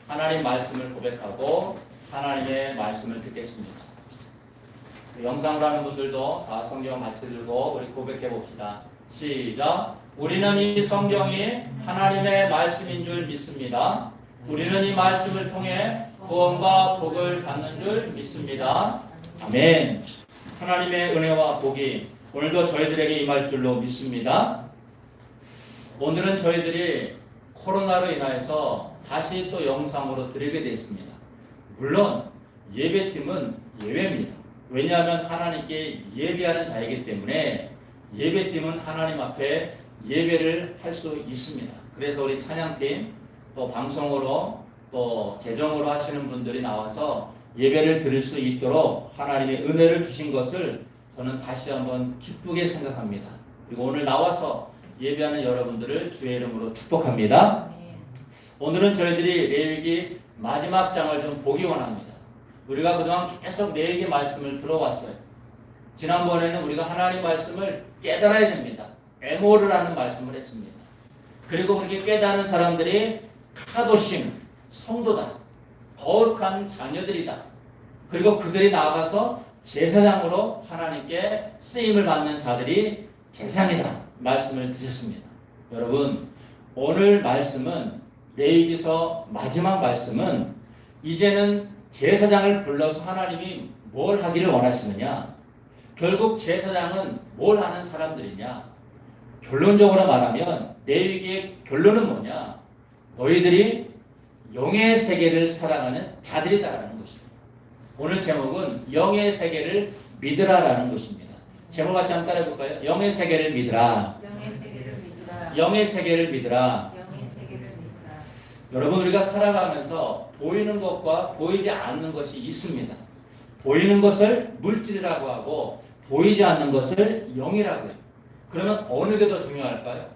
하나님 말씀을 고백하고 하나님의 말씀을 듣겠습니다. 영상으로 하는 분들도 다 성경 같이 들고 우리 고백해 봅시다. 시작. 우리는 이 성경이 하나님의 말씀인 줄 믿습니다. 우리는 이 말씀을 통해 구원과 복을 받는 줄 믿습니다. 아멘. 하나님의 은혜와 복이 오늘도 저희들에게 임할 줄로 믿습니다. 오늘은 저희들이 코로나로 인하여서 다시 또 영상으로 드리게 되었습니다. 물론 예배팀은 예외입니다. 왜냐하면 하나님께 예배하는 자이기 때문에 예배팀은 하나님 앞에 예배를 할 수 있습니다. 그래서 우리 찬양팀 또 방송으로 또 재정으로 하시는 분들이 나와서 예배를 드릴 수 있도록 하나님의 은혜를 주신 것을 저는 다시 한번 기쁘게 생각합니다. 그리고 오늘 나와서 예배하는 여러분들을 주의 이름으로 축복합니다. 오늘은 저희들이 레위기 마지막 장을 좀 보기 원합니다. 우리가 그동안 계속 레위기 말씀을 들어왔어요. 지난번에는 우리가 하나님 말씀을 깨달아야 됩니다. 에모를 하는 말씀을 했습니다. 그리고 그렇게 깨닫는 사람들이 카도심, 성도다. 거룩한 자녀들이다. 그리고 그들이 나아가서 제사장으로 하나님께 쓰임을 받는 자들이 제사장이다. 말씀을 드렸습니다. 여러분, 오늘 말씀은 레위기서 마지막 말씀은 이제는 제사장을 불러서 하나님이 뭘 하기를 원하시느냐? 결국 제사장은 뭘 하는 사람들이냐? 결론적으로 말하면 레위기의 결론은 뭐냐? 너희들이 영의 세계를 살아가는 자들이다라는 것입니다. 오늘 제목은 영의 세계를 믿으라라는 것입니다. 제목 같이 한번 따라해볼까요? 영의 세계를 믿으라. 영의 세계를 믿으라. 영의 세계를 믿으라. 영의 세계를 믿으라. 여러분, 우리가 살아가면서 보이는 것과 보이지 않는 것이 있습니다. 보이는 것을 물질이라고 하고 보이지 않는 것을 영이라고 해요. 그러면 어느 게 더 중요할까요?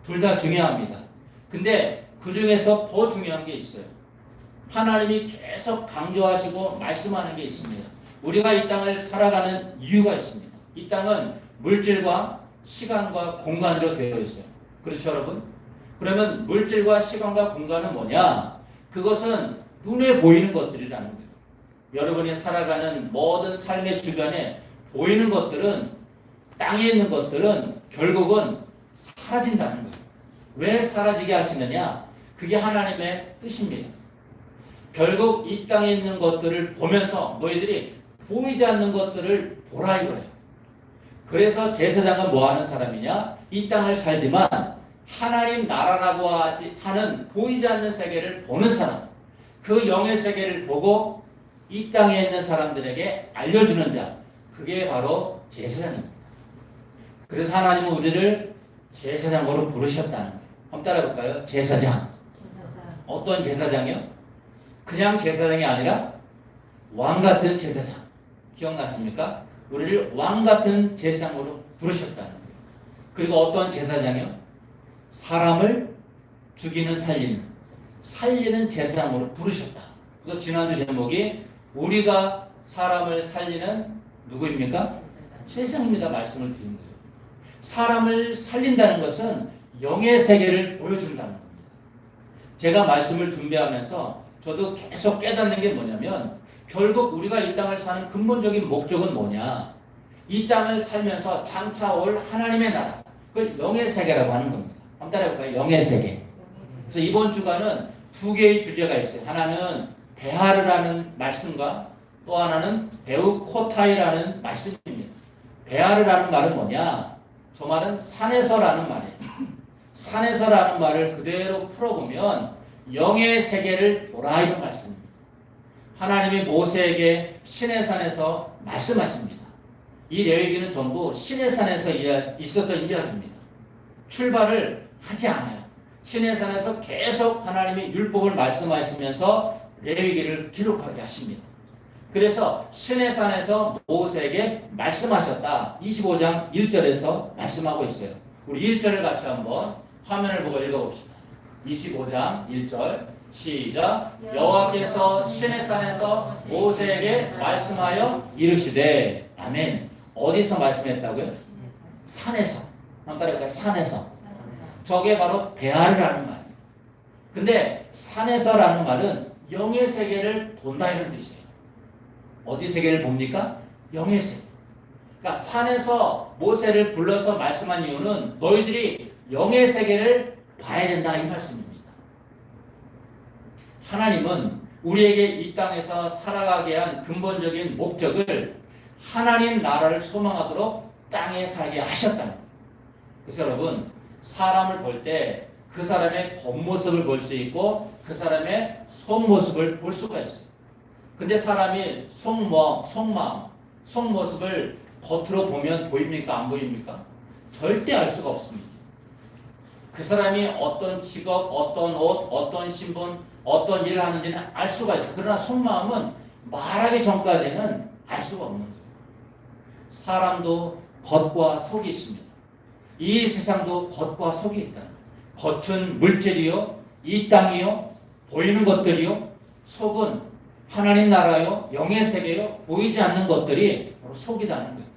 둘 다 중요합니다. 근데 그 중에서 더 중요한 게 있어요. 하나님이 계속 강조하시고 말씀하는 게 있습니다. 우리가 이 땅을 살아가는 이유가 있습니다. 이 땅은 물질과 시간과 공간으로 되어 있어요. 그렇죠, 여러분? 그러면 물질과 시간과 공간은 뭐냐? 그것은 눈에 보이는 것들이라는 거예요. 여러분이 살아가는 모든 삶의 주변에 보이는 것들은, 땅에 있는 것들은 결국은 사라진다는 거예요. 왜 사라지게 하시느냐? 그게 하나님의 뜻입니다. 결국 이 땅에 있는 것들을 보면서 너희들이 보이지 않는 것들을 보라 이거예요. 그래서 제사장은 뭐 하는 사람이냐? 이 땅을 살지만 하나님 나라라고 하는 보이지 않는 세계를 보는 사람, 그 영의 세계를 보고 이 땅에 있는 사람들에게 알려주는 자, 그게 바로 제사장입니다. 그래서 하나님은 우리를 제사장으로 부르셨다는 거예요. 한번 따라해볼까요? 제사장. 어떤 제사장이요? 그냥 제사장이 아니라 왕 같은 제사장. 기억나십니까? 우리를 왕 같은 제사장으로 부르셨다는 거예요. 그리고 어떤 제사장이요? 사람을 죽이는 살리는 제사장으로 부르셨다. 그래서 지난주 제목이 우리가 사람을 살리는 누구입니까? 제사장입니다. 말씀을 드린 거예요. 사람을 살린다는 것은 영의 세계를 보여준다는 겁니다. 제가 말씀을 준비하면서 저도 계속 깨닫는 게 뭐냐면 결국 우리가 이 땅을 사는 근본적인 목적은 뭐냐? 이 땅을 살면서 장차 올 하나님의 나라, 그걸 영의 세계라고 하는 겁니다. 한번 따라해볼까요? 영의 세계. 그래서 이번 주간은 두 개의 주제가 있어요. 하나는 베하르라는 말씀과 또 하나는 베우코타이라는 말씀입니다. 베하르라는 말은 뭐냐? 저 말은 산에서라는 말이에요. 산에서라는 말을 그대로 풀어보면 영의 세계를 보라 이런 말씀입니다. 하나님이 모세에게 시내산에서 말씀하십니다. 이 레위기는 전부 시내산에서 있었던 이야기입니다. 출발을 하지 않아요. 시내산에서 계속 하나님이 율법을 말씀하시면서 레위기를 기록하게 하십니다. 그래서 시내산에서 모세에게 말씀하셨다. 25장 1절에서 말씀하고 있어요. 우리 1절을 같이 한번 화면을 보고 읽어봅시다. 25장 1절 시작. 여호와께서 시내산에서 모세에게 말씀하여 이르시되. 아멘. 어디서 말씀했다고요? 산에서. 한번 따라해볼까요? 산에서. 저게 바로 베하르라는 말이에요. 근데 산에서라는 말은 영의 세계를 본다 이런 뜻이에요. 어디 세계를 봅니까? 영의 세계. 그러니까 산에서 모세를 불러서 말씀한 이유는 너희들이 영의 세계를 봐야 된다 이 말씀입니다. 하나님은 우리에게 이 땅에서 살아가게 한 근본적인 목적을 하나님 나라를 소망하도록 땅에 살게 하셨다는 거예요. 그래서 여러분 사람을 볼 때 그 사람의 겉모습을 볼 수 있고 그 사람의 속모습을 볼 수가 있어요. 근데 사람이 속마음, 속모습을 겉으로 보면 보입니까? 안 보입니까? 절대 알 수가 없습니다. 그 사람이 어떤 직업, 어떤 옷, 어떤 신분, 어떤 일을 하는지는 알 수가 있어요. 그러나 속마음은 말하기 전까지는 알 수가 없는 거예요. 사람도 겉과 속이 있습니다. 이 세상도 겉과 속이 있다. 겉은 물질이요, 이 땅이요, 보이는 것들이요, 속은 하나님 나라요, 영의 세계요, 보이지 않는 것들이 바로 속이다는 거예요.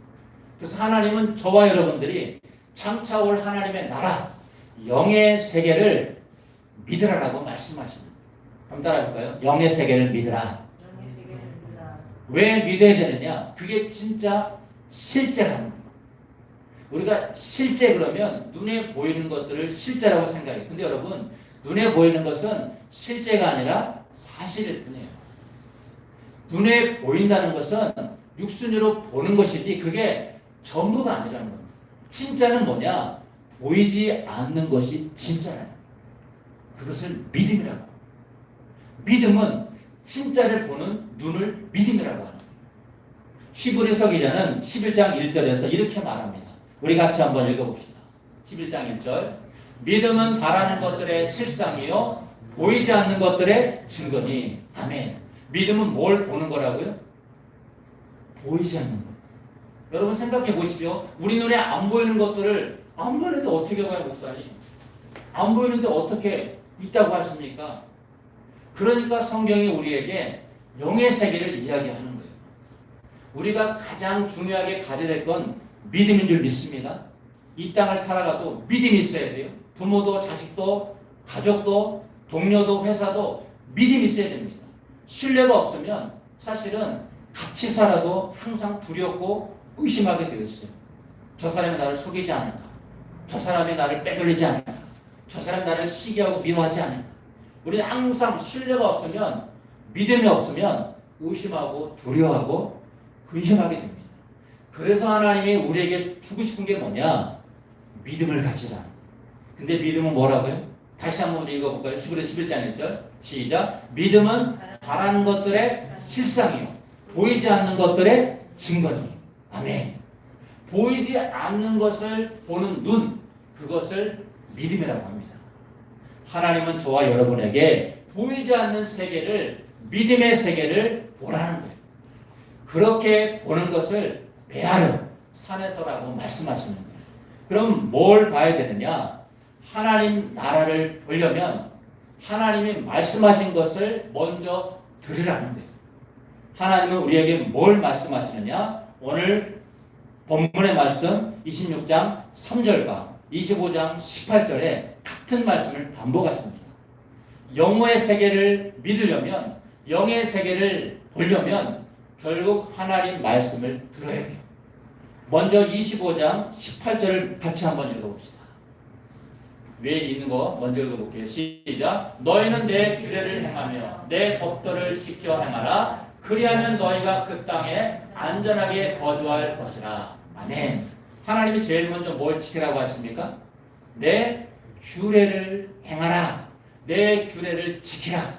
그래서 하나님은 저와 여러분들이 장차 올 하나님의 나라, 영의 세계를 믿으라라고 말씀하십니다. 한번 따라해볼까요? 영의 세계를 믿으라. 영의 세계를 믿으라. 왜 믿어야 되느냐? 그게 진짜 실제라는 거예요. 우리가 실제 그러면 눈에 보이는 것들을 실제라고 생각해요. 근데 여러분 눈에 보이는 것은 실제가 아니라 사실일 뿐이에요. 눈에 보인다는 것은 육순으로 보는 것이지 그게 전부가 아니라는 겁니다. 진짜는 뭐냐? 보이지 않는 것이 진짜라는 거예요. 그것을 믿음이라고 합니다. 믿음은 진짜를 보는 눈을 믿음이라고 하는 거예요. 히브리서 기자는 11장 1절에서 이렇게 말합니다. 우리 같이 한번 읽어봅시다. 11장 1절. 믿음은 바라는 것들의 실상이요 보이지 않는 것들의 증거니. 아멘. 믿음은 뭘 보는 거라고요? 보이지 않는 것. 여러분 생각해 보십시오. 우리 눈에 안 보이는 것들을 안 보이는데 어떻게 봐요, 목사님? 안 보이는데 어떻게 있다고 하십니까? 그러니까 성경이 우리에게 영의 세계를 이야기하는 거예요. 우리가 가장 중요하게 가져야 될 건 믿음인 줄 믿습니다. 이 땅을 살아가도 믿음이 있어야 돼요. 부모도 자식도 가족도 동료도 회사도 믿음이 있어야 됩니다. 신뢰가 없으면 사실은 같이 살아도 항상 두렵고 의심하게 되어 있어요. 저 사람이 나를 속이지 않을까? 저 사람이 나를 빼돌리지 않을까? 저 사람이 나를 시기하고 미워하지 않을까? 우리는 항상 신뢰가 없으면 믿음이 없으면 의심하고 두려워하고 근심하게 됩니다. 그래서 하나님이 우리에게 주고 싶은 게 뭐냐? 믿음을 가지라. 근데 믿음은 뭐라고요? 다시 한번 읽어볼까요? 히브리서 11장 1절 시작. 믿음은 바라는 것들의 실상이요 보이지 않는 것들의 증거니. 아멘. 보이지 않는 것을 보는 눈, 그것을 믿음이라고 합니다. 하나님은 저와 여러분에게 보이지 않는 세계를, 믿음의 세계를 보라는 거예요. 그렇게 보는 것을 베아르, 산에서라고 말씀하시는 거예요. 그럼 뭘 봐야 되느냐? 하나님 나라를 보려면 하나님이 말씀하신 것을 먼저 들으라는 거예요. 하나님은 우리에게 뭘 말씀하시느냐? 오늘 본문의 말씀 26장 3절과 25장 18절에 같은 말씀을 반복하십니다. 영의 세계를 믿으려면, 영의 세계를 보려면 결국 하나님 말씀을 들어야 돼요. 먼저 25장 18절을 같이 한번 읽어봅시다. 위에 있는 거 먼저 읽어볼게요. 시작. 너희는 내 규례를 행하며 내 법도를 지켜 행하라. 그리하면 너희가 그 땅에 안전하게 거주할 것이라. 아멘. 하나님이 제일 먼저 뭘 지키라고 하십니까? 내 규례를 행하라. 내 규례를 지키라.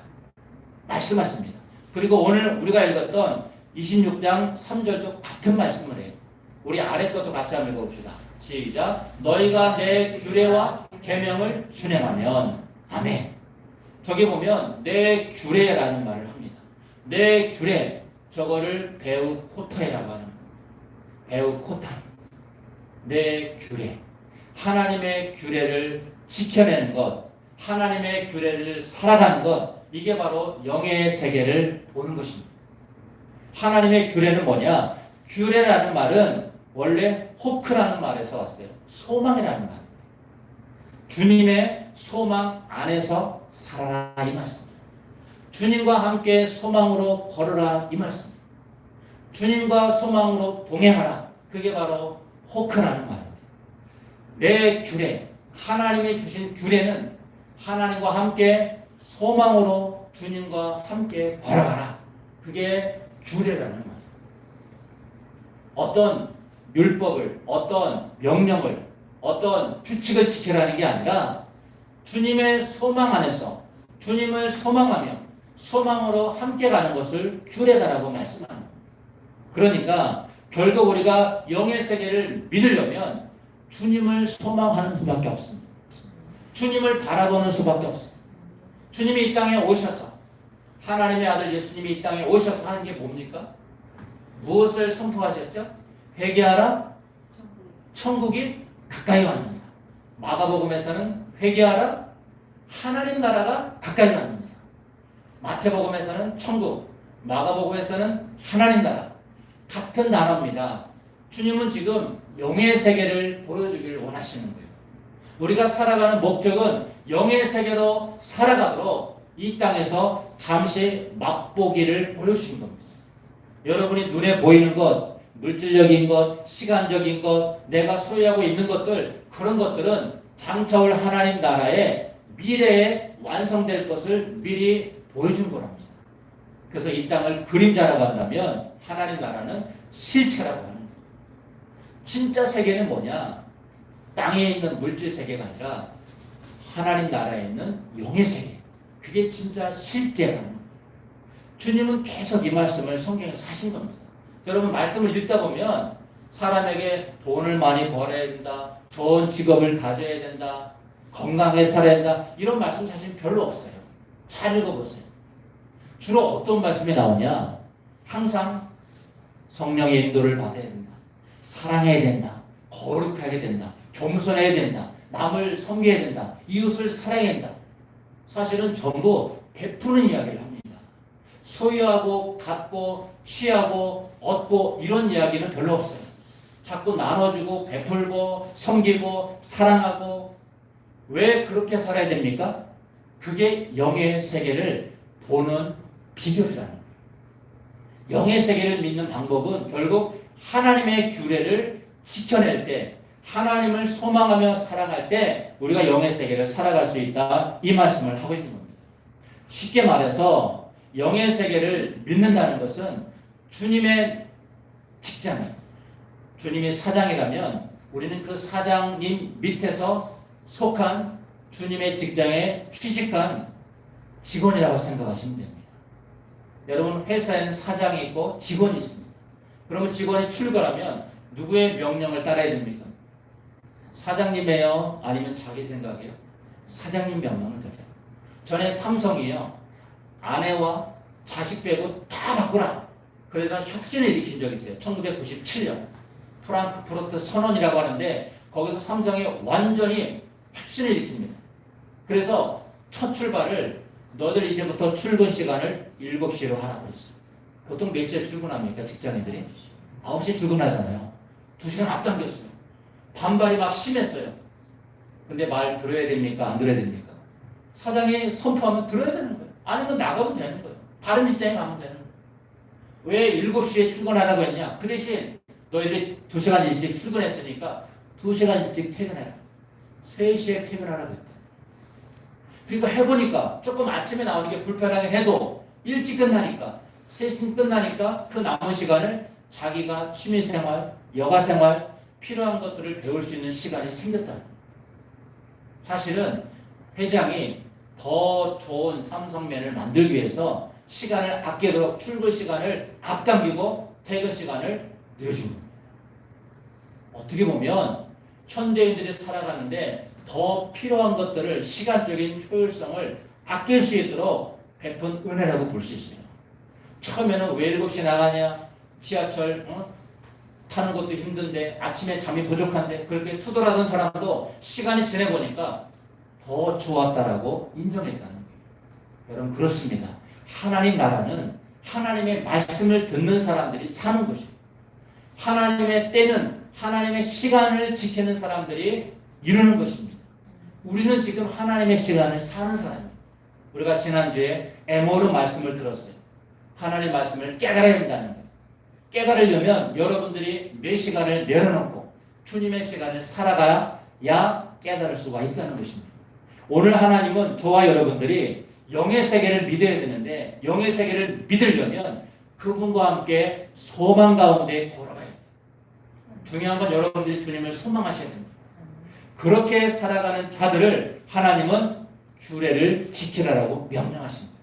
말씀하십니다. 그리고 오늘 우리가 읽었던 26장 3절도 같은 말씀을 해요. 우리 아래 것도 같이 한번 읽어봅시다. 시작. 너희가 내 규례와 계명을 준행하면. 아멘. 저기 보면 내 규례라는 말을 합니다. 내 규례, 저거를 배우 코타이라고 하는 거예요. 배우 코타이. 내 규례. 하나님의 규례를 지켜내는 것, 하나님의 규례를 살아가는 것, 이게 바로 영의 세계를 보는 것입니다. 하나님의 규례는 뭐냐? 규례라는 말은 원래 호크라는 말에서 왔어요. 소망이라는 말. 주님의 소망 안에서 살아라 이 말씀입니다. 주님과 함께 소망으로 걸어라 이 말씀입니다. 주님과 소망으로 동행하라. 그게 바로 호크라는 말입니다. 내 규례, 하나님이 주신 규례는 하나님과 함께 소망으로 주님과 함께 걸어가라. 그게 규례라는 말이에요. 어떤 율법을, 어떤 명령을, 어떤 규칙을 지키라는 게 아니라 주님의 소망 안에서 주님을 소망하며 소망으로 함께 가는 것을 규례다라고 말씀합니다. 그러니까 결국 우리가 영의 세계를 믿으려면 주님을 소망하는 수밖에 없습니다. 주님을 바라보는 수밖에 없습니다. 주님이 이 땅에 오셔서 하나님의 아들 예수님이 이 땅에 오셔서 하는 게 뭡니까? 무엇을 선포하셨죠? 회개하라, 천국이 가까이 왔느냐. 마가복음에서는 회개하라, 하나님 나라가 가까이 왔느냐. 마태복음에서는 천국, 마가복음에서는 하나님 나라. 같은 단어입니다. 주님은 지금 영의 세계를 보여주기를 원하시는 거예요. 우리가 살아가는 목적은 영의 세계로 살아가도록 이 땅에서 잠시 맛보기를 보여주신 겁니다. 여러분이 눈에 보이는 것, 물질적인 것, 시간적인 것, 내가 소유하고 있는 것들, 그런 것들은 장차 올 하나님 나라의 미래에 완성될 것을 미리 보여준 거랍니다. 그래서 이 땅을 그림자라고 한다면 하나님 나라는 실체라고 하는 거예요. 진짜 세계는 뭐냐? 땅에 있는 물질 세계가 아니라 하나님 나라에 있는 영의 세계. 그게 진짜 실제라는 거예요. 주님은 계속 이 말씀을 성경에서 하신 겁니다. 여러분 말씀을 읽다 보면 사람에게 돈을 많이 벌어야 된다, 좋은 직업을 가져야 된다, 건강하게 살아야 된다, 이런 말씀 사실 별로 없어요. 잘 읽어보세요. 주로 어떤 말씀이 나오냐? 항상 성령의 인도를 받아야 된다, 사랑해야 된다, 거룩하게 된다, 겸손해야 된다, 남을 섬겨야 된다, 이웃을 사랑해야 된다. 사실은 전부 베푸는 이야기를 합니다. 소유하고 갖고 취하고 얻고 이런 이야기는 별로 없어요. 자꾸 나눠주고 베풀고 섬기고 사랑하고. 왜 그렇게 살아야 됩니까? 그게 영의 세계를 보는 비결이라는 거예요. 영의 세계를 믿는 방법은 결국 하나님의 규례를 지켜낼 때, 하나님을 소망하며 살아갈 때 우리가 영의 세계를 살아갈 수 있다, 이 말씀을 하고 있는 겁니다. 쉽게 말해서 영의 세계를 믿는다는 것은 주님의 직장이에요. 주님이 사장이라면 우리는 그 사장님 밑에서 속한 주님의 직장에 취직한 직원이라고 생각하시면 됩니다. 여러분 회사에는 사장이 있고 직원이 있습니다. 그러면 직원이 출근하면 누구의 명령을 따라야 됩니까? 사장님이에요? 아니면 자기 생각이에요? 사장님 명령을 들어요. 전에 삼성이요, 아내와 자식 빼고 다 바꾸라. 그래서 혁신을 일으킨 적이 있어요. 1997년 프랑크푸르트 선언이라고 하는데 거기서 삼성이 완전히 혁신을 일으킵니다. 그래서 첫 출발을 너들 이제부터 출근 시간을 7시로 하라고 했어요. 보통 몇 시에 출근합니까? 직장인들이 9시에 출근하잖아요. 2시간 앞당겼어요. 반발이 막 심했어요. 근데 말 들어야 됩니까? 안 들어야 됩니까? 사장이 선포하면 들어야 되는 거예요. 아니면 나가면 되는 거예요. 다른 직장에 가면 되는 거예요. 왜 7시에 출근하라고 했냐? 그 대신 너희들이 2시간 일찍 출근했으니까 2시간 일찍 퇴근해라. 3시에 퇴근하라고 했다. 그러니까 해보니까 조금 아침에 나오는 게 불편하긴 해도 일찍 끝나니까, 3시 끝나니까 그 남은 시간을 자기가 취미생활, 여가생활, 필요한 것들을 배울 수 있는 시간이 생겼다. 사실은 회장이 더 좋은 삼성맨을 만들기 위해서 시간을 아끼도록 출근 시간을 앞당기고 퇴근 시간을 늘려준 겁니다. 어떻게 보면 현대인들이 살아가는데 더 필요한 것들을, 시간적인 효율성을 아낄 수 있도록 베푼 은혜라고 볼 수 있어요. 처음에는 왜 7시에 나가냐, 지하철 타는 것도 힘든데, 아침에 잠이 부족한데, 그렇게 투덜하던 사람도 시간이 지내보니까 더 좋았다라고 인정했다는 거예요. 여러분 그렇습니다. 하나님 나라는 하나님의 말씀을 듣는 사람들이 사는 것입니다. 하나님의 때는, 하나님의 시간을 지키는 사람들이 이루는 것입니다. 우리는 지금 하나님의 시간을 사는 사람이에요. 우리가 지난주에 에모르 말씀을 들었어요. 하나님의 말씀을 깨달아야 된다는 거예요. 깨달으려면 여러분들이 내 시간을 내려놓고 주님의 시간을 살아가야 깨달을 수가 있다는 것입니다. 오늘 하나님은 저와 여러분들이 영의 세계를 믿어야 되는데 영의 세계를 믿으려면 그분과 함께 소망 가운데 걸어가야 돼요. 중요한 건 여러분들이 주님을 소망하셔야 됩니다. 그렇게 살아가는 자들을 하나님은 규례를 지키라라고 명령하십니다.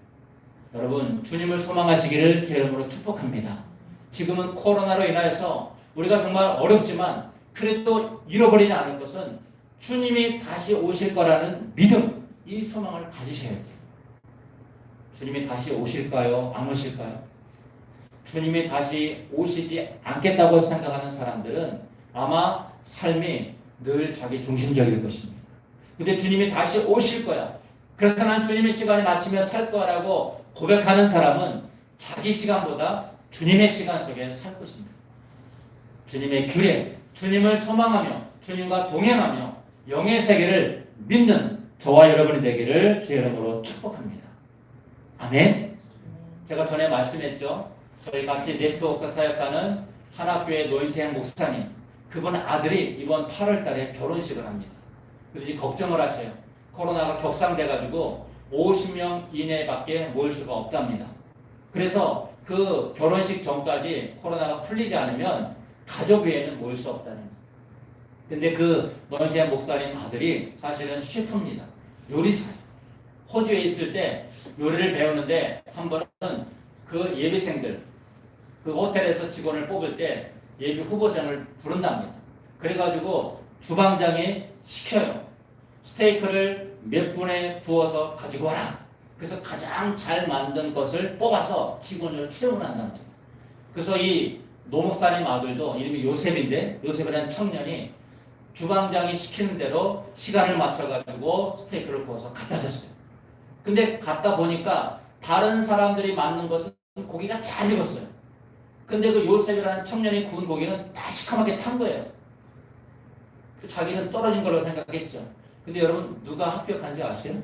여러분 주님을 소망하시기를 제 이름으로 축복합니다. 지금은 코로나로 인하여서 우리가 정말 어렵지만 그래도 잃어버리지 않을 것은 주님이 다시 오실 거라는 믿음, 이 소망을 가지셔야 돼요. 주님이 다시 오실까요? 안 오실까요? 주님이 다시 오시지 않겠다고 생각하는 사람들은 아마 삶이 늘 자기 중심적일 것입니다. 근데 주님이 다시 오실 거야. 그래서 난 주님의 시간에 맞추며 살 거라고 고백하는 사람은 자기 시간보다 주님의 시간 속에 살 것입니다. 주님의 규례, 주님을 소망하며 주님과 동행하며 영의 세계를 믿는 저와 여러분이 되기를 주의 이름으로 축복합니다. 아멘. 제가 전에 말씀했죠. 저희 같이 네트워크 사역하는 한학교의 노인태양 목사님, 그분 아들이 이번 8월 달에 결혼식을 합니다. 그래서 걱정을 하셔요. 코로나가 격상돼가지고 50명 이내밖에 모일 수가 없답니다. 그래서 그 결혼식 전까지 코로나가 풀리지 않으면 가족 외에는 모일 수 없다는 거예요. 근데 그 노인태양 목사님 아들이 사실은 셰프입니다. 요리사예요. 호주에 있을 때 요리를 배우는데 한 번은 그 예비생들, 그 호텔에서 직원을 뽑을 때 예비 후보생을 부른답니다. 그래가지고 주방장이 시켜요. 스테이크를 몇 분에 구워서 가지고 와라. 그래서 가장 잘 만든 것을 뽑아서 직원으로 채용을 한답니다. 그래서 이 노목사님 아들도 이름이 요셉인데 요셉이라는 청년이 주방장이 시키는 대로 시간을 맞춰가지고 스테이크를 구워서 갖다 줬어요. 근데 갖다 보니까 다른 사람들이 만든 것은 고기가 잘 익었어요. 근데 그 요셉이라는 청년이 구운 고기는 다 시커멓게 탄 거예요. 자기는 떨어진 걸로 생각했죠. 근데 여러분 누가 합격한지 아세요?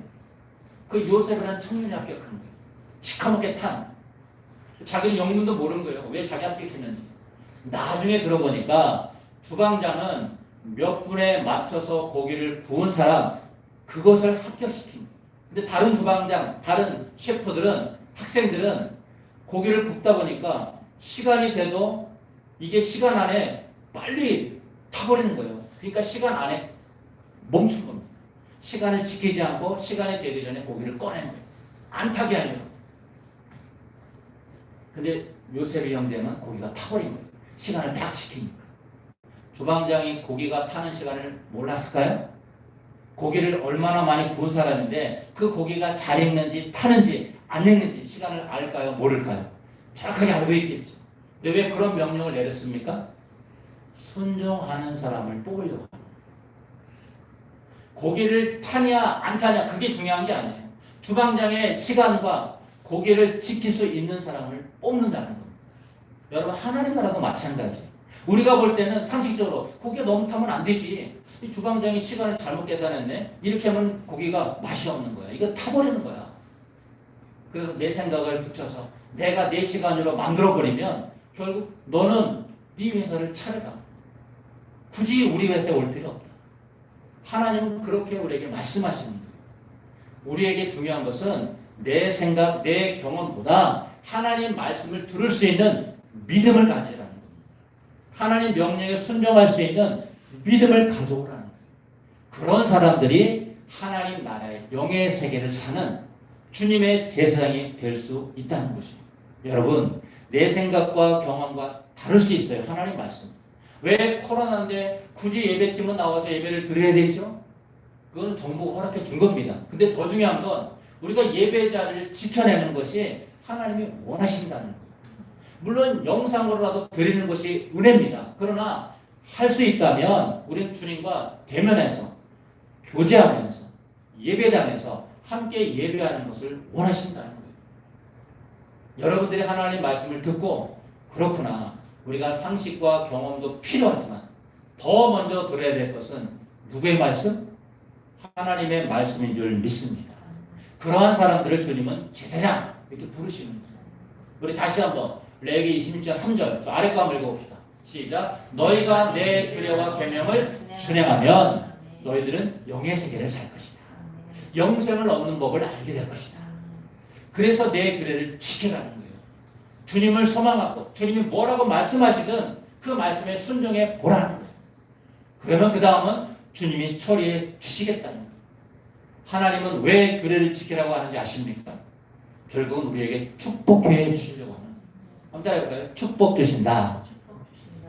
그 요셉이라는 청년이 합격한 거예요. 시커멓게 탄. 자기는 영문도 모르는 거예요. 왜 자기 합격했는지. 나중에 들어보니까 주방장은 몇 분에 맞춰서 고기를 구운 사람 그것을 합격시킨 거예요. 근데 다른 주방장, 다른 셰프들은 학생들은 고기를 굽다 보니까 시간이 돼도 이게 시간 안에 빨리 타버리는 거예요. 그러니까 시간 안에 멈춘 겁니다. 시간을 지키지 않고 시간이 되기 전에 고기를 꺼낸 거예요. 안 타게 하려고. 근데 요셉의 형제는 고기가 타버린 거예요. 시간을 딱 지키니까. 주방장이 고기가 타는 시간을 몰랐을까요? 고기를 얼마나 많이 구운 사람인데 그 고기가 잘 익는지 타는지 안 익는지 시간을 알까요? 모를까요? 정확하게 알고 있겠죠. 근데 왜 그런 명령을 내렸습니까? 순종하는 사람을 뽑으려고. 고기를 타냐 안 타냐 그게 중요한 게 아니에요. 주방장의 시간과 고기를 지킬 수 있는 사람을 뽑는다는 겁니다. 여러분 하나님 나라도 마찬가지예요. 우리가 볼 때는 상식적으로 고기가 너무 타면 안 되지. 이 주방장이 시간을 잘못 계산했네. 이렇게 하면 고기가 맛이 없는 거야. 이거 타버리는 거야. 그래서 내 생각을 붙여서 내가 내 시간으로 만들어버리면 결국 너는 네 회사를 차려라. 굳이 우리 회사에 올 필요 없다. 하나님은 그렇게 우리에게 말씀하시는 거예요. 우리에게 중요한 것은 내 생각, 내 경험보다 하나님 말씀을 들을 수 있는 믿음을 가지라는 겁니다. 하나님 명령에 순종할 수 있는 믿음을 가져오라는 거예요. 그런 사람들이 하나님 나라의 영의 세계를 사는 주님의 제사장이 될 수 있다는 것입니다. 여러분, 내 생각과 경험과 다를 수 있어요. 하나님 말씀. 왜 코로나인데 굳이 예배팀은 나와서 예배를 드려야 되죠? 그건 정부가 허락해 준 겁니다. 근데 더 중요한 건 우리가 예배자를 지켜내는 것이 하나님이 원하신다는 거예요. 물론 영상으로라도 드리는 것이 은혜입니다. 그러나 할 수 있다면 우리는 주님과 대면해서 교제하면서 예배당에서 함께 예배하는 것을 원하신다는 거예요. 여러분들이 하나님 말씀을 듣고 그렇구나. 우리가 상식과 경험도 필요하지만 더 먼저 들어야 될 것은 누구의 말씀? 하나님의 말씀인 줄 믿습니다. 그러한 사람들을 주님은 제사장 이렇게 부르시는 거예요. 우리 다시 한번 레위기 26장 3절 저 아래 거 한번 읽어봅시다. 시작. 너희가 내 규례와 계명을 준행하면 너희들은 영의 세계를 살 것이다. 영생을 얻는 법을 알게 될 것이다. 그래서 내 규례를 지켜가는 거예요. 주님을 소망하고 주님이 뭐라고 말씀하시든 그 말씀에 순종해 보라는 거예요. 그러면 그 다음은 주님이 처리해 주시겠다는 거예요. 하나님은 왜 규례를 지키라고 하는지 아십니까? 결국은 우리에게 축복해 주시려고 하는 거예요. 한번 따라해볼까요? 축복 주신다.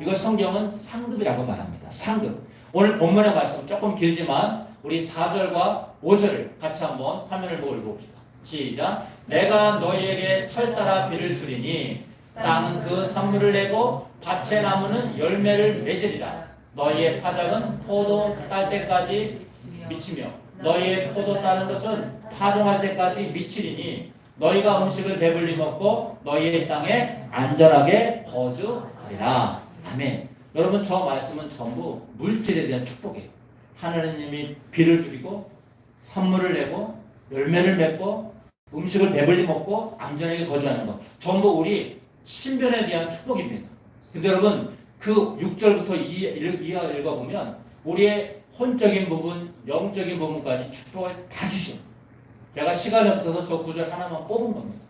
이걸 성경은 상급이라고 말합니다. 상급. 오늘 본문의 말씀 조금 길지만 우리 4절과 5절을 같이 한번 화면을 보고 읽어봅시다. 시작. 내가 너희에게 철 따라 비를 주리니 땅은 그 산물을 내고 밭의 나무는 열매를 맺으리라. 너희의 타작은 포도 딸 때까지 미치며 너희의 포도 따는 것은 파종할 때까지 미치리니 너희가 음식을 배불리 먹고 너희의 땅에 안전하게 거주하리라. 아멘. 여러분 저 말씀은 전부 물질에 대한 축복이에요. 하나님이 비를 줄이고 산물을 내고 열매를 맺고 음식을 배불리 먹고 안전하게 거주하는 것 전부 우리 신변에 대한 축복입니다. 근데 여러분 그 6절부터 이하 읽어보면 우리의 혼적인 부분, 영적인 부분까지 축복을 다 주셔요. 제가 시간이 없어서 저 구절 하나만 뽑은 겁니다.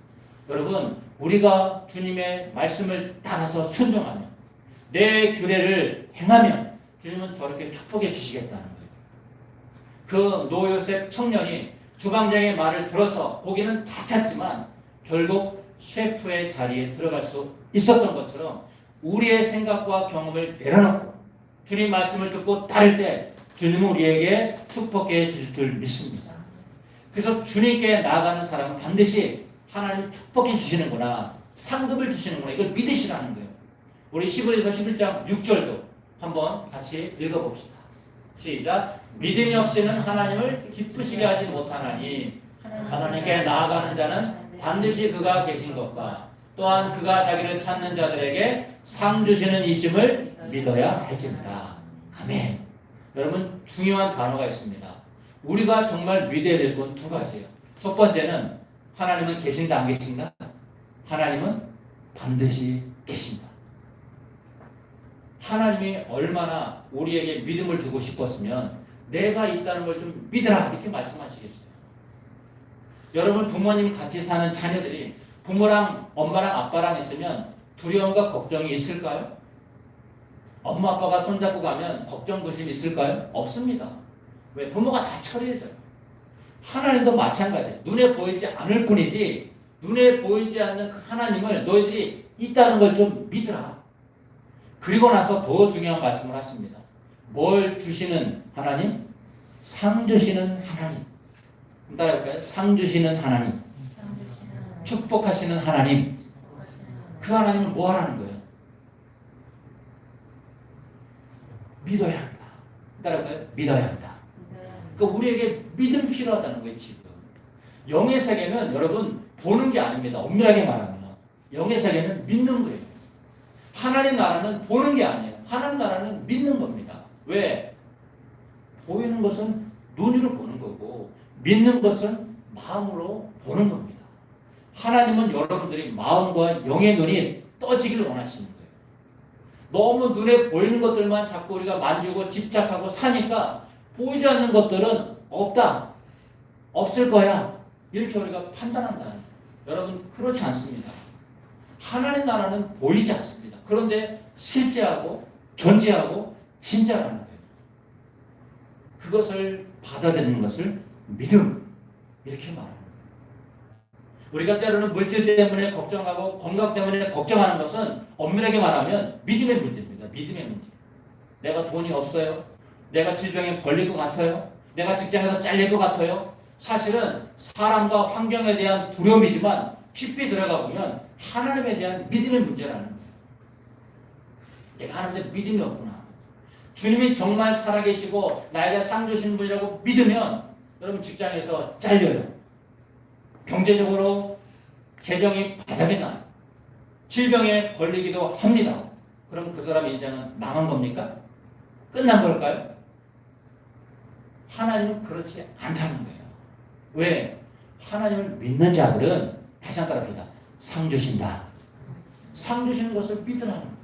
여러분 우리가 주님의 말씀을 따라서 순종하면 내 규례를 행하면 주님은 저렇게 축복해 주시겠다는 거예요. 그 노요셉 청년이 주방장의 말을 들어서 고기는 다 탔지만 결국 셰프의 자리에 들어갈 수 있었던 것처럼 우리의 생각과 경험을 내려놓고 주님 말씀을 듣고 따를 때 주님은 우리에게 축복해 주실 줄 믿습니다. 그래서 주님께 나아가는 사람은 반드시 하나님이 축복해 주시는구나, 상급을 주시는구나, 이걸 믿으시라는 거예요. 우리 시브리서 11장 6절도 한번 같이 읽어봅시다. 시작. 믿음이 없이는 하나님을 기쁘시게 하지 못하나니 하나님께 나아가는 자는 반드시 그가 계신 것과 또한 그가 자기를 찾는 자들에게 상 주시는 이심을 믿어야 할지니라. 아멘. 여러분 중요한 단어가 있습니다. 우리가 정말 믿어야 될 건 두 가지예요. 첫 번째는 하나님은 계신가 안 계신가? 하나님은 반드시 계신다. 하나님이 얼마나 우리에게 믿음을 주고 싶었으면 내가 있다는 걸 좀 믿으라 이렇게 말씀하시겠어요. 여러분 부모님 같이 사는 자녀들이 부모랑 엄마랑 아빠랑 있으면 두려움과 걱정이 있을까요? 엄마 아빠가 손잡고 가면 걱정 근심이 있을까요? 없습니다. 왜? 부모가 다 처리해줘요. 하나님도 마찬가지예요. 눈에 보이지 않을 뿐이지 눈에 보이지 않는 그 하나님을 너희들이 있다는 걸 좀 믿으라. 그리고 나서 더 중요한 말씀을 하십니다. 뭘 주시는 하나님? 상 주시는 하나님. 따라해볼까요? 상 주시는 하나님. 축복하시는 하나님. 그 하나님을 뭐 하라는 거예요? 믿어야 한다. 따라해볼까요? 믿어야 한다. 그러니까 우리에게 믿음이 필요하다는 거예요. 지금 영의 세계는 여러분 보는 게 아닙니다. 엄밀하게 말하면 영의 세계는 믿는 거예요. 하나님 나라는 보는 게 아니에요. 하나님 나라는 믿는 겁니다. 왜? 보이는 것은 눈으로 보는 거고 믿는 것은 마음으로 보는 겁니다. 하나님은 여러분들이 마음과 영의 눈이 떠지기를 원하시는 거예요. 너무 눈에 보이는 것들만 자꾸 우리가 만지고 집착하고 사니까 보이지 않는 것들은 없다, 없을 거야 이렇게 우리가 판단한다는 거예요. 여러분 그렇지 않습니다. 하나님 나라는 보이지 않습니다. 그런데 실제하고 존재하고 진짜라는 거예요. 그것을 받아들이는 것을 믿음 이렇게 말합니다. 우리가 때로는 물질 때문에 걱정하고 건강 때문에 걱정하는 것은 엄밀하게 말하면 믿음의 문제입니다. 믿음의 문제. 내가 돈이 없어요. 내가 질병에 걸릴 것 같아요. 내가 직장에서 잘릴 것 같아요. 사실은 사람과 환경에 대한 두려움이지만 깊이 들어가 보면 하나님에 대한 믿음의 문제라는 거예요. 내가 하나님의 믿음이 없구나. 주님이 정말 살아계시고 나에게 상 주신 분이라고 믿으면 여러분 직장에서 잘려요. 경제적으로 재정이 바닥이 나요. 질병에 걸리기도 합니다. 그럼 그 사람의 인생은 망한 겁니까? 끝난 걸까요? 하나님은 그렇지 않다는 거예요. 왜? 하나님을 믿는 자들은 다시 한번 따라합니다. 상 주신다. 상 주시는 것을 믿으라는 거예요.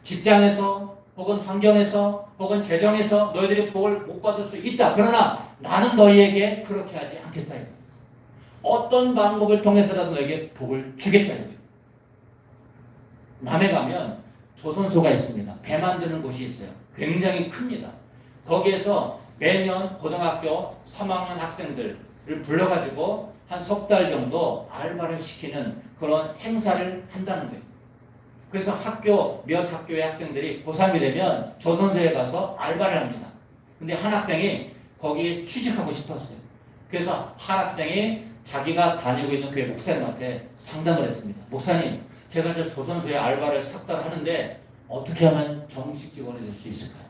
직장에서 혹은 환경에서 혹은 재정에서 너희들이 복을 못 받을 수 있다. 그러나 나는 너희에게 그렇게 하지 않겠다. 어떤 방법을 통해서라도 너에게 복을 주겠다. 남해 가면 조선소가 있습니다. 배 만드는 곳이 있어요. 굉장히 큽니다. 거기에서 매년 고등학교 3학년 학생들을 불러가지고 한 석 달 정도 알바를 시키는 그런 행사를 한다는 거예요. 그래서 몇 학교의 학생들이 고3이 되면 조선소에 가서 알바를 합니다. 근데 한 학생이 거기에 취직하고 싶었어요. 그래서 한 학생이 자기가 다니고 있는 교회 목사님한테 상담을 했습니다. 목사님, 제가 저 조선소에 알바를 석 달 하는데 어떻게 하면 정식 직원이 될 수 있을까요?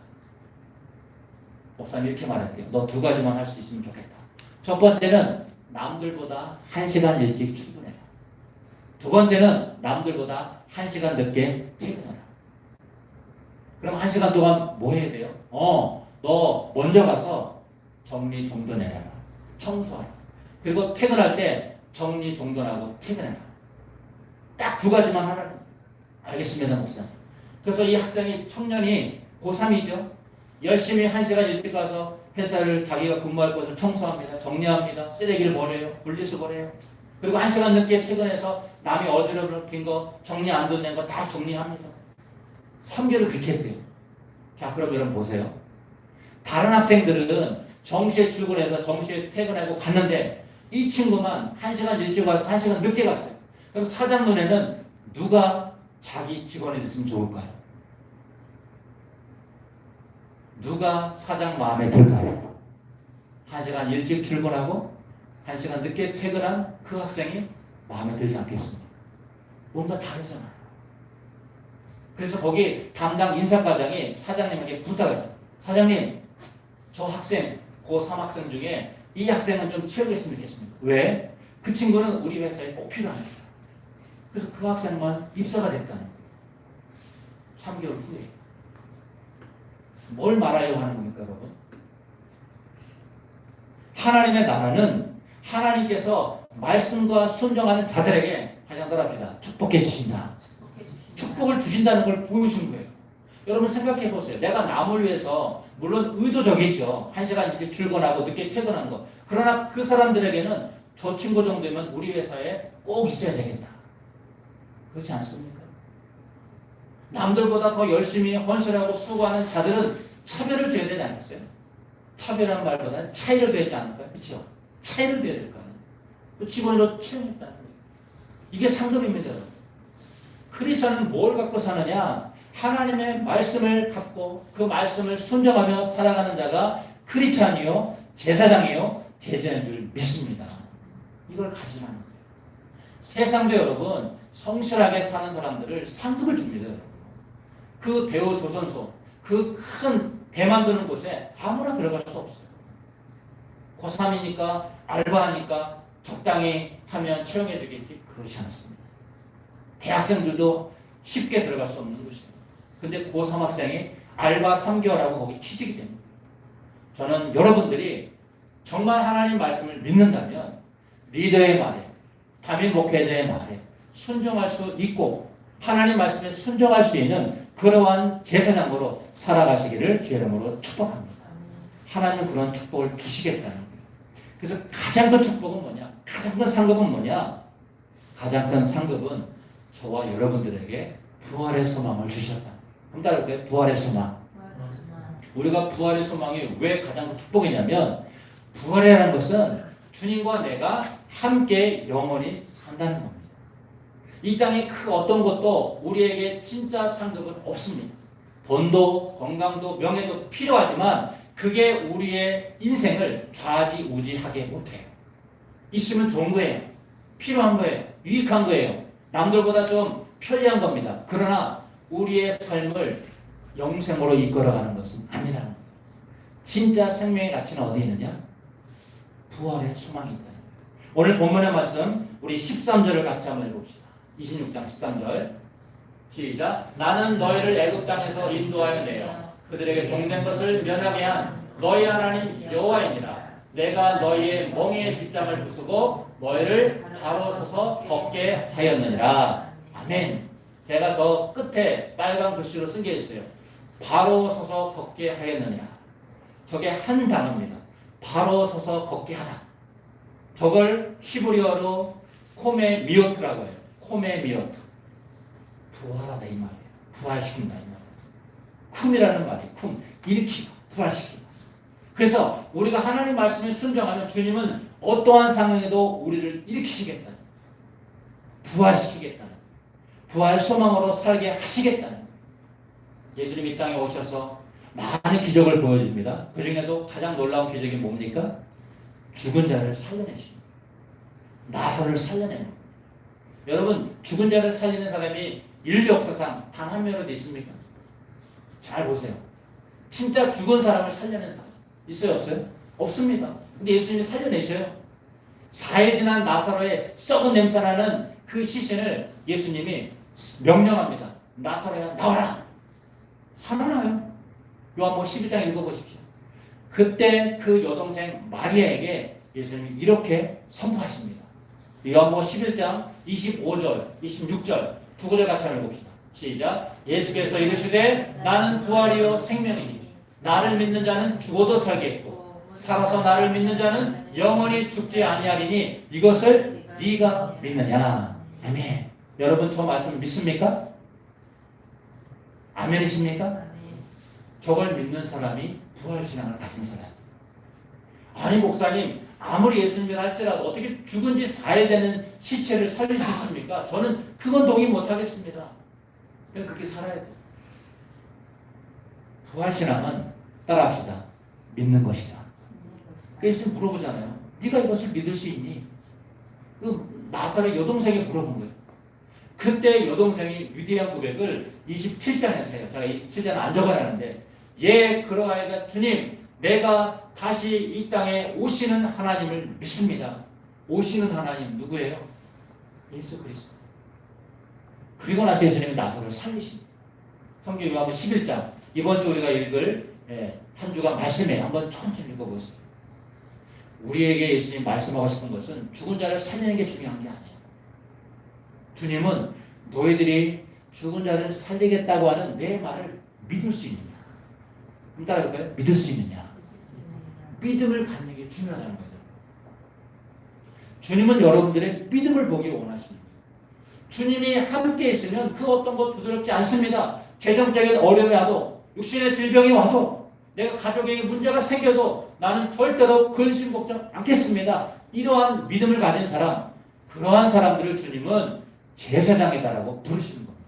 목사님 이렇게 말했대요. 너 두 가지만 할 수 있으면 좋겠다. 첫 번째는 남들보다 1시간 일찍 출근해라. 두 번째는 남들보다 1시간 늦게 퇴근해라. 그럼 1시간 동안 뭐 해야 돼요? 너 먼저 가서 정리정돈해라. 청소하라. 그리고 퇴근할 때 정리정돈하고 퇴근해라. 딱 두 가지만 하라. 알겠습니다, 목사님. 그래서 이 학생이 청년이 고3이죠. 열심히 1시간 일찍 가서 회사를 자기가 근무할 곳을 청소합니다. 정리합니다. 쓰레기를 버려요. 분리수거해요. 그리고 1시간 늦게 퇴근해서 남이 어지럽힌 거, 정리 안 된 거 다 정리합니다. 3개월을 그렇게 했대요. 자, 그럼 여러분 보세요. 다른 학생들은 정시에 출근해서 정시에 퇴근하고 갔는데 이 친구만 1시간 일찍 와서 1시간 늦게 갔어요. 그럼 사장 눈에는 누가 자기 직원이 됐으면 좋을까요? 누가 사장 마음에 들까요? 1시간 일찍 출근하고 1시간 늦게 퇴근한 그 학생이 마음에 들지 않겠습니까? 뭔가 다르잖아요. 그래서 거기 담당 인사과장이 사장님에게 부탁을 해요. 사장님, 저 학생, 고3 학생 중에 이 학생은 좀 채우겠으면 좋겠습니다. 왜? 그 친구는 우리 회사에 꼭 필요합니다. 그래서 그 학생만 입사가 됐다는 거예요. 3개월 후에. 뭘 말하려고 하는 겁니까, 여러분? 하나님의 나라는 하나님께서 말씀과 순종하는 자들에게 다시 한번 따라합시다. 축복해 주신다. 축복을 주신다는 걸 보여준 거예요. 여러분 생각해 보세요. 내가 남을 위해서 물론 의도적이죠. 1시간 이렇게 출근하고 늦게 퇴근하는 거. 그러나 그 사람들에게는 저 친구 정도면 우리 회사에 꼭 있어야 되겠다. 그렇지 않습니까? 남들보다 더 열심히 헌신하고 수고하는 자들은 차별을 줘야 되지 않겠어요? 차별하는 말보다는 차이를 둬야지 않을까요? 그렇죠? 차이를 둬야 될 거 아니에요? 그 직원으로 채용했다는 거예요. 이게 상급입니다. 크리스천은 뭘 갖고 사느냐? 하나님의 말씀을 갖고 그 말씀을 순종하며 살아가는 자가 크리스천이요, 제사장이요, 제자인 줄 믿습니다. 이걸 가지라는 거예요. 세상도 여러분 성실하게 사는 사람들을 상급을 줍니다. 그 대우 조선소, 그 큰 배 만드는 곳에 아무나 들어갈 수 없어요. 고3이니까 알바하니까 적당히 하면 채용해 주겠지. 그렇지 않습니다. 대학생들도 쉽게 들어갈 수 없는 곳이에요. 근데 고3 학생이 알바 3개월하고 거기 취직이 됩니다. 저는 여러분들이 정말 하나님 말씀을 믿는다면 리더의 말에, 담임 목회자의 말에 순종할 수 있고 하나님 말씀에 순종할 수 있는 그러한 제사장으로 살아가시기를 주의 이름으로 축복합니다. 하나님은 그런 축복을 주시겠다는 거예요. 그래서 가장 큰 축복은 뭐냐? 가장 큰 상급은 뭐냐? 가장 큰 상급은 저와 여러분들에게 부활의 소망을 주셨다. 한번 따라볼까요? 부활의 소망. 우리가 부활의 소망이 왜 가장 큰 축복이냐면 부활이라는 것은 주님과 내가 함께 영원히 산다는 겁니다. 이 땅에 그 어떤 것도 우리에게 진짜 상급은 없습니다. 돈도 건강도 명예도 필요하지만 그게 우리의 인생을 좌지우지하게 못해요. 있으면 좋은 거예요. 필요한 거예요. 유익한 거예요. 남들보다 좀 편리한 겁니다. 그러나 우리의 삶을 영생으로 이끌어가는 것은 아니라는 거예요. 진짜 생명의 가치는 어디에 있느냐? 부활의 소망이 있다. 오늘 본문의 말씀 우리 13절을 같이 한번 읽어봅시다. 26장 13절 시작. 나는 너희를 애굽 땅에서 인도하여 내어 그들에게 종된 것을 면하게 한 너희 하나님 여호와이니라. 내가 너희의 멍에의 빗장을 부수고 너희를 바로 서서 걷게 하였느니라. 아멘. 제가 저 끝에 빨간 글씨로 쓴 게 있어요. 바로 서서 걷게 하였느니라. 저게 한 단어입니다. 바로 서서 걷게 하다. 저걸 히브리어로 코메 미오트라고 해요. 코메 미오트. 부활하다 이 말이에요. 부활시킨다 이 말이에요. 쿰이라는 말이 쿰. 일으키다. 부활시키다. 그래서 우리가 하나님 말씀에 순종하면 주님은 어떠한 상황에도 우리를 일으키시겠다. 부활시키겠다. 부활 소망으로 살게 하시겠다. 예수님이 이 땅에 오셔서 많은 기적을 보여줍니다. 그 중에도 가장 놀라운 기적이 뭡니까? 죽은 자를 살려내십니다. 나사로를 살려내는 겁니다. 여러분, 죽은 자를 살리는 사람이 인류 역사상 단 한 명이라도 있습니까? 잘 보세요. 진짜 죽은 사람을 살려낸 사람 있어요, 없어요? 없습니다. 근데 예수님이 살려내셔요. 4일 지난 나사로의 썩은 냄새나는 그 시신을 예수님이 명령합니다. 나사로야 나와라. 살아나요. 요한복음 11장 읽어보십시오. 그때 그 여동생 마리아에게 예수님이 이렇게 선포하십니다. 요한복음 11장 25절, 26절 두 구절 같이 한번 봅시다. 시작. 예수께서 이르시되 나는 부활이요 생명이니 나를 믿는 자는 죽어도 살겠고 살아서 나를 믿는 자는 영원히 죽지 아니하리니 이것을 네가 믿느냐. 아멘. 여러분 저 말씀 믿습니까? 아멘이십니까? 저걸 믿는 사람이 부활신앙을 가진 사람. 아니 목사님 아무리 예수님을 할지라도 어떻게 죽은 지 4일 되는 시체를 살릴 수 있습니까? 저는 그건 동의 못하겠습니다. 그냥 그렇게 살아야 돼요. 부활신앙은 따라합시다. 믿는 것이다. 그래서 물어보잖아요. 네가 이것을 믿을 수 있니? 그 나사렛 여동생이 물어본 거예요. 그때 여동생이 위대한 고백을 27장에서 해요. 제가 27장은 안 적어놨는데 예 그러하여가 주님 내가 다시 이 땅에 오시는 하나님을 믿습니다. 오시는 하나님 누구예요? 예수 그리스도. 그리고 나서 예수님이 나사로를 살리십니다. 성경 요한복음 11장 이번 주 우리가 읽을 한 주간 말씀에 한번 천천히 읽어보세요. 우리에게 예수님 말씀하고 싶은 것은 죽은 자를 살리는 게 중요한 게 아니에요. 주님은 너희들이 죽은 자를 살리겠다고 하는 내 말을 믿을 수 있느냐? 그럼 따라해볼까요? 믿을 수 있느냐? 믿음을 갖는 게 중요하다는 거예요. 주님은 여러분들의 믿음을 보기 원하시는 거예요. 주님이 함께 있으면 그 어떤 것 두드럽지 않습니다. 재정적인 어려움이 와도 육신의 질병이 와도 내가 가족에게 문제가 생겨도 나는 절대로 근심 걱정 않겠습니다. 이러한 믿음을 가진 사람, 그러한 사람들을 주님은 제사장이다라고 부르시는 겁니다.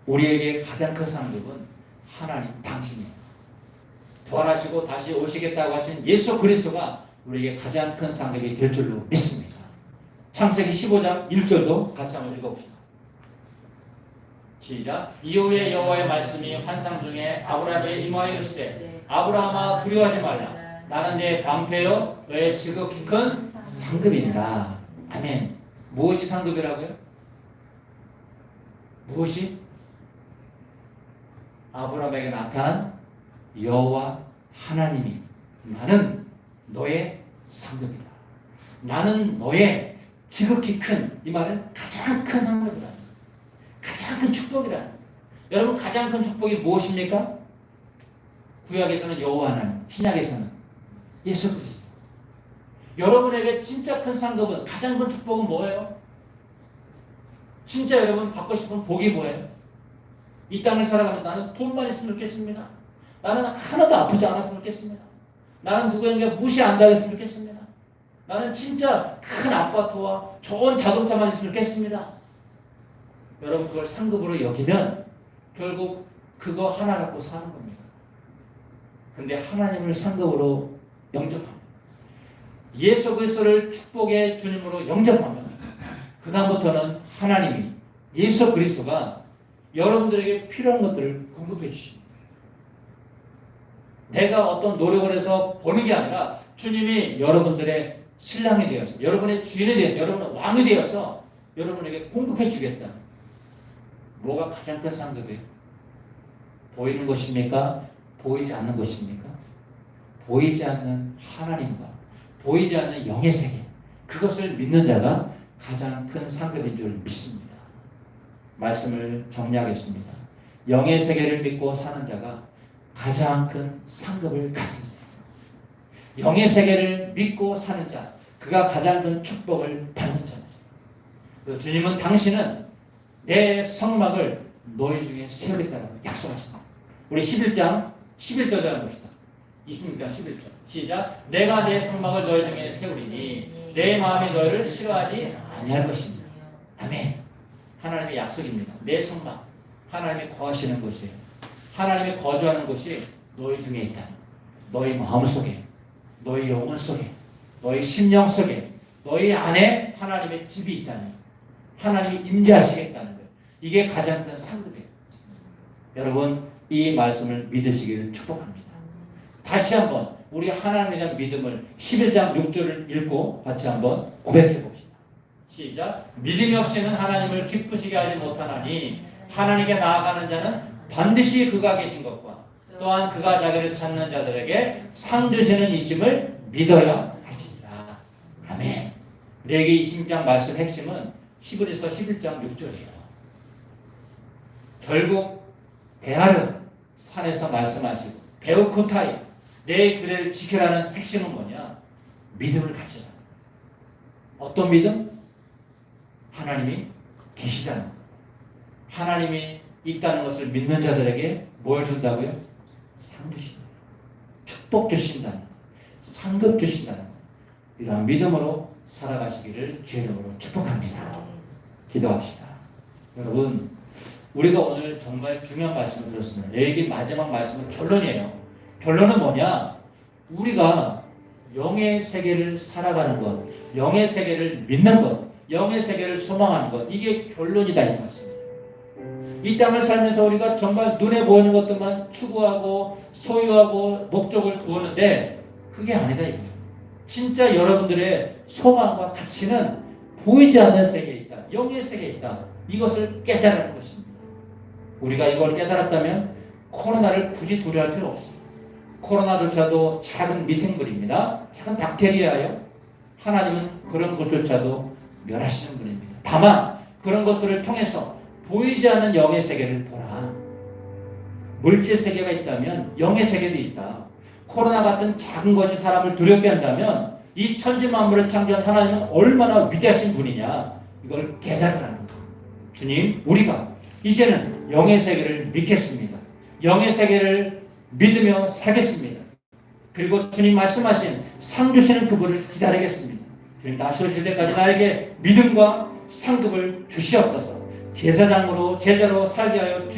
우리에게 가장 큰 상급은 하나님 당신이에요. 부활하시고 다시 오시겠다고 하신 예수 그리스도가 우리에게 가장 큰 상급이 될 줄로 믿습니다. 창세기 15장 1절도 같이 한번 읽어봅시다. 시작. 이후에 여호와의 말씀이 환상 중에 아브라함에게 임하여 이르시되 아브라함아 두려워하지 말라. 나는 내 방패요 너의 지극히 큰 상급이니라. 아멘. 무엇이 상급이라고요? 무엇이? 아브라함에게 나타난 여호와 하나님이 나는 너의 상급이다. 나는 너의 지극히 큰, 이 말은 가장 큰 상급이다. 가장 큰 축복이다. 여러분 가장 큰 축복이 무엇입니까? 구약에서는 여호와 하나님, 신약에서는 예수 그리스도. 여러분에게 진짜 큰 상급은 가장 큰 축복은 뭐예요? 진짜 여러분 받고 싶은 복이 뭐예요? 이 땅을 살아가면서 나는 돈만 있으면 좋겠습니다. 나는 하나도 아프지 않았으면 좋겠습니다. 나는 누구에게 무시 안 당했으면 좋겠습니다. 나는 진짜 큰 아파트와 좋은 자동차만 있으면 좋겠습니다. 여러분 그걸 상급으로 여기면 결국 그거 하나 갖고 사는 겁니다. 근데 하나님을 상급으로 영접합니다. 예수 그리스도를 축복의 주님으로 영접하면 그 다음부터는 하나님이 예수 그리스도가 여러분들에게 필요한 것들을 공급해 주십니다. 내가 어떤 노력을 해서 버는 게 아니라 주님이 여러분들의 신랑이 되어서 여러분의 주인이 되어서 여러분의 왕이 되어서 여러분에게 공급해 주겠다. 뭐가 가장 큰 상급이에요? 보이는 것입니까? 보이지 않는 것입니까? 보이지 않는 하나님과 보이지 않는 영의 세계, 그것을 믿는 자가 가장 큰 상급인 줄 믿습니다. 말씀을 정리하겠습니다. 영의 세계를 믿고 사는 자가 가장 큰 상급을 가진 자예요. 영의 세계를 믿고 사는 자, 그가 가장 큰 축복을 받는 자예요. 주님은 당신은 내 성막을 너희 중에 세우겠다고 약속하십니다. 우리 11장 11절에 한번 봅시다. 26장 11절 시작. 내가 내 성막을 너희 중에 세우리니 내 마음이 너희를 싫어하지 아니할 것입니다. 아멘. 하나님의 약속입니다. 내 성막, 하나님이 거하시는 곳이에요. 하나님이 거주하는 곳이 너희 중에 있다. 너희 마음속에, 너희 영혼 속에, 너희 심령 속에, 너희 안에 하나님의 집이 있다는, 하나님이 임재하시겠다는 거예요. 이게 가장 큰 상급이에요. 여러분, 이 말씀을 믿으시기를 축복합니다. 다시 한번 우리 하나님에 대한 믿음을 11장 6절을 읽고 같이 한번 고백해 봅시다. 시작. 믿음이 없이는 하나님을 기쁘시게 하지 못하나니 하나님께 나아가는 자는 반드시 그가 계신 것과 또한 그가 자기를 찾는 자들에게 상 주시는 이심을 믿어야 할지니라. 아멘. 레위기 20장 말씀 핵심은 히브리서 11장 6절이에요. 결국 베하르 산에서 말씀하시고 베우코타이 내 규례를 지키라는 핵심은 뭐냐? 믿음을 가지라. 어떤 믿음? 하나님이 계시다는 것. 하나님이 있다는 것을 믿는 자들에게 뭘 준다고요? 상 주신다. 축복 주신다는 것. 상급 주신다는 것. 이러한 믿음으로 살아가시기를 주의 이름으로 축복합니다. 기도합시다. 여러분, 우리가 오늘 정말 중요한 말씀을 들었습니다. 레위기 마지막 말씀은 결론이에요. 결론은 뭐냐? 우리가 영의 세계를 살아가는 것, 영의 세계를 믿는 것, 영의 세계를 소망하는 것, 이게 결론이다 이 말씀입니다. 이 땅을 살면서 우리가 정말 눈에 보이는 것들만 추구하고 소유하고 목적을 두었는데 그게 아니다 이거예요. 진짜 여러분들의 소망과 가치는 보이지 않는 세계에 있다. 영의 세계에 있다. 이것을 깨달은 것입니다. 우리가 이걸 깨달았다면 코로나를 굳이 두려워할 필요 없습니다. 코로나조차도 작은 미생물입니다. 작은 박테리아예요. 하나님은 그런 것조차도 멸하시는 분입니다. 다만 그런 것들을 통해서 보이지 않는 영의 세계를 보라. 물질 세계가 있다면 영의 세계도 있다. 코로나 같은 작은 것이 사람을 두렵게 한다면 이 천지 만물을 창조한 하나님은 얼마나 위대하신 분이냐, 이걸 깨달으라는 것. 주님, 우리가 이제는 영의 세계를 믿겠습니다. 영의 세계를 믿으며 살겠습니다. 그리고 주님 말씀하신 상 주시는 그분을 기다리겠습니다. 주님 다시 오실 때까지 나에게 믿음과 상급을 주시옵소서. 제사장으로 제자로 살게 하여